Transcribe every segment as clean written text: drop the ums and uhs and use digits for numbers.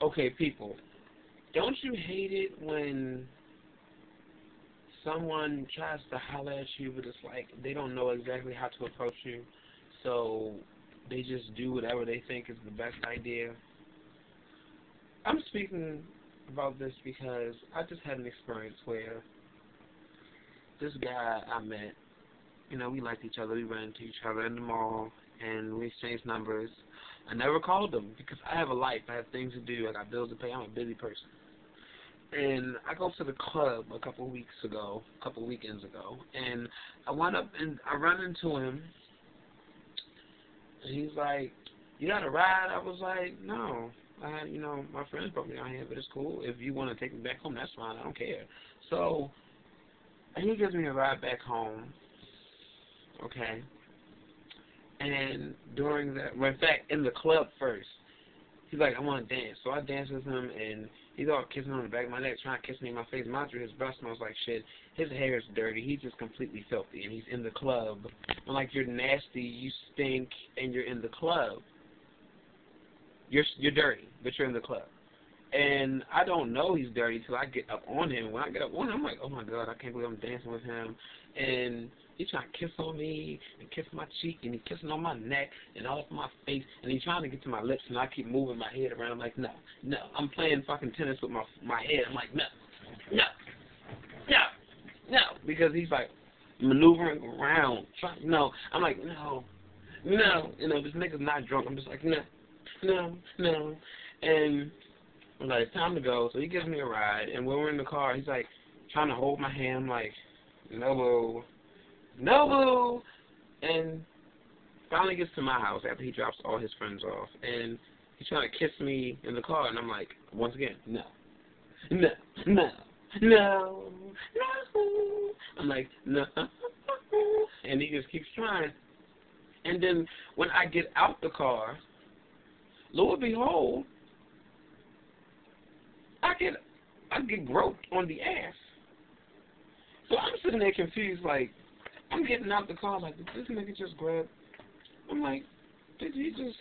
Okay, people, don't you hate it when someone tries to holler at you, but it's like they don't know exactly how to approach you, so they just do whatever they think is the best idea? I'm speaking about this because I just had an experience where this guy I met, we liked each other. We ran into each other in the mall, and we exchanged numbers. I never called him because I have a life. I have things to do. I got bills to pay. I'm a busy person. And I go to the club a couple weekends ago, and I went up and I run into him, and he's like, "You got a ride?" I was like, "No. My friends brought me down here, but it's cool. If you want to take me back home, that's fine. I don't care." So, and he gives me a ride back home, okay? And during that, well, in fact, in the club first, he's like, "I want to dance." So I dance with him, and he's all kissing on the back of my neck, trying to kiss me in my face. Mind you, his breath smells like shit. His hair is dirty. He's just completely filthy, and he's in the club. I'm like, "You're nasty, you stink, and you're in the club. You're dirty, but you're in the club." And I don't know he's dirty till I get up on him. When I get up on him, I'm like, "Oh my God, I can't believe I'm dancing with him." And he's trying to kiss on me and kiss my cheek, and he's kissing on my neck and all up my face, and he's trying to get to my lips, and I keep moving my head around. I'm like, no. I'm playing fucking tennis with my head. I'm like, no, no, no, no, because he's like maneuvering around. No, I'm like, no. This nigga's not drunk. I'm just like, no. And I'm like, it's time to go. So he gives me a ride, and when we're in the car, he's like trying to hold my hand. I'm like, no, boo. And finally gets to my house after he drops all his friends off, and he's trying to kiss me in the car, and I'm like, once again, no. I'm like, no. And he just keeps trying. And then when I get out the car, lo and behold, I get groped on the ass. So I'm sitting there confused, like, I'm getting out the car, like, did this nigga just grab? I'm like, did he just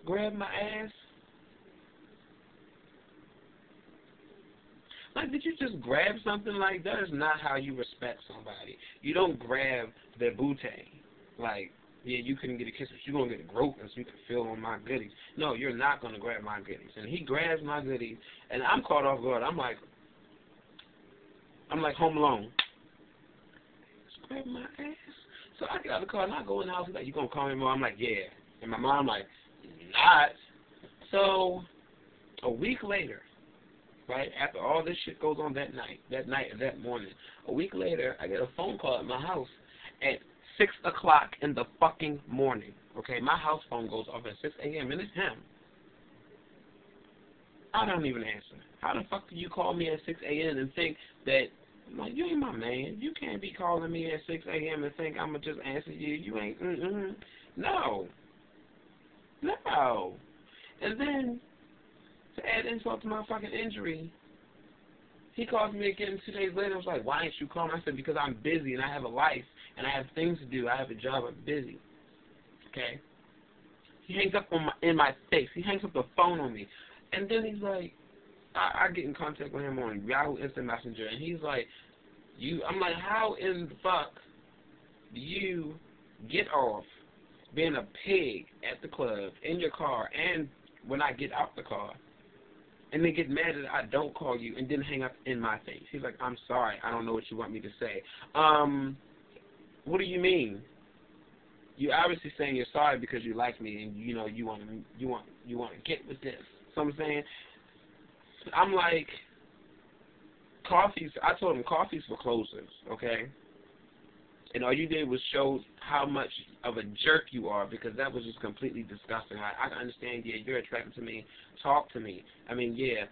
grab my ass? Like, did you just grab something? Like, that is not how you respect somebody. You don't grab their booty. Like, yeah, you couldn't get a kiss, but you're going to get a groping so you can feel on my goodies. No, you're not going to grab my goodies. And he grabs my goodies, and I'm caught off guard. I'm like Home Alone. Just grab my ass. So I get out of the car, and I go in the house. He's like, you going to call me more? I'm like, yeah. And my mom like, not. So a week later, right, after all this shit goes on that morning, a week later, I get a phone call at my house at 6 o'clock in the fucking morning. Okay, my house phone goes off at 6 a.m. and it's him. I don't even answer. How the fuck do you call me at 6 a.m. and think that, like, you ain't my man? You can't be calling me at 6 a.m. and think I'm going to just answer you. You ain't, No. And then, to add insult to my fucking injury, he called me again 2 days later. I was like, why ain't you calling? I said, because I'm busy and I have a life and I have things to do. I have a job. I'm busy. Okay? He hangs up in my face. He hangs up the phone on me. And then he's like, I get in contact with him on Yahoo Instant Messenger, and he's like, I'm like, how in the fuck do you get off being a pig at the club, in your car, and when I get out the car, and then get mad that I don't call you and then hang up in my face? He's like, I'm sorry, I don't know what you want me to say. What do you mean? You're obviously saying you're sorry because you like me and you want to get with this. So I'm saying, I'm like, I told him coffee's for closers, okay? And all you did was show how much of a jerk you are, because that was just completely disgusting. I understand, yeah, you're attracted to me. Talk to me. I mean, yeah,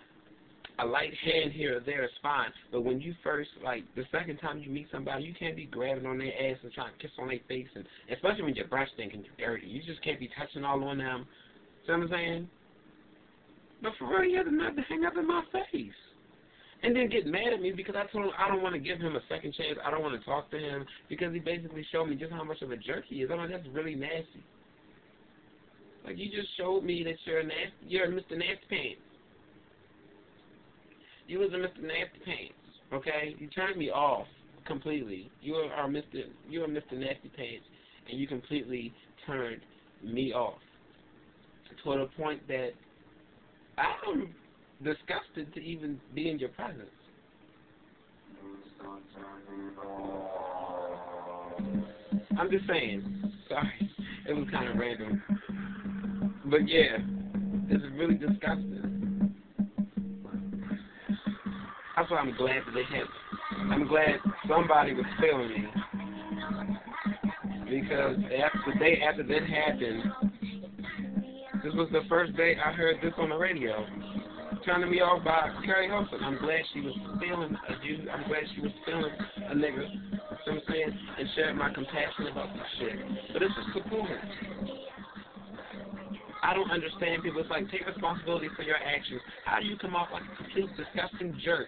a light hand here or there is fine, but when you first, like, the second time you meet somebody, you can't be grabbing on their ass and trying to kiss on their face, and especially when your breath stinking dirty. You just can't be touching all on them. See what I'm saying? But for real, you had the nerve to hang up in my face. And then get mad at me because I told him I don't want to give him a second chance. I don't want to talk to him because he basically showed me just how much of a jerk he is. I'm like, that's really nasty. Like, you just showed me that you're a Mr. Nasty Pants. You was a Mr. Nasty Pants, okay? You turned me off completely. You're Mr. Nasty Pants, and you completely turned me off to the point that I'm disgusted to even be in your presence. I'm just saying. Sorry. It was kind of random. But yeah, it's really disgusting. That's why I'm glad that they had. I'm glad somebody was feeling me. Because the day after that happened, this was the first day I heard this on the radio. Turning me off by Carrie Hilson. I'm glad she was feeling a dude. I'm glad she was feeling a nigga. You know what I'm saying? And shared my compassion about this shit. But this is support. I don't understand people. It's like, take responsibility for your actions. How do you come off like a complete disgusting jerk?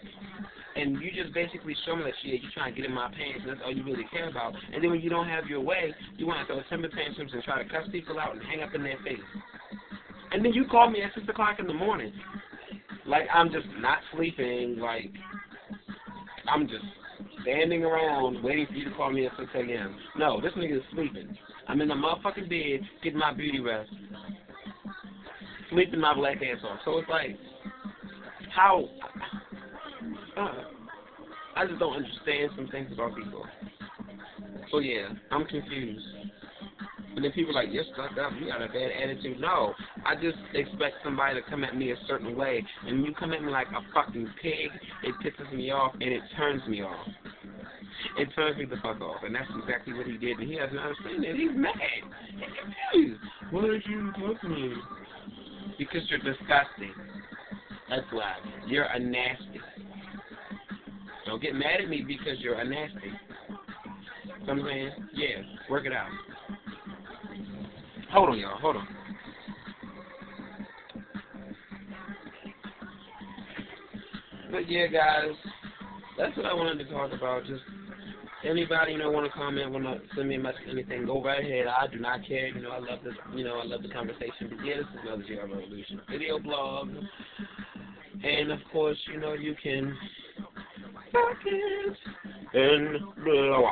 And you just basically show me that shit. You trying to get in my pants, and that's all you really care about. And then when you don't have your way, you want to throw temper tantrums and try to cuss people out and hang up in their face. And then you call me at 6 o'clock in the morning. Like I'm just not sleeping. Like I'm just standing around waiting for you to call me at 6 a.m. No, this nigga is sleeping. I'm in the motherfucking bed getting my beauty rest. Sleeping my black ass off. So it's like, how... I just don't understand some things about people. So yeah, I'm confused. And then people are like, you're stuck up, you got a bad attitude. No, I just expect somebody to come at me a certain way. And you come at me like a fucking pig, it pisses me off and it turns me off. It turns me the fuck off. And that's exactly what he did. And he doesn't understand it. He's mad. He's confused. Why did you talk to me? Because you're disgusting. That's why. You're a nasty. Don't get mad at me because you're a nasty. You know what I'm saying? Yeah, work it out. Hold on, y'all. Hold on. But yeah, guys, that's what I wanted to talk about. Just anybody, want to comment, want to send me a message, anything, go right ahead. I do not care. I love this. I love the conversation. But yeah, this is another GR Revolution video blog. And of course, you can fuck it and blow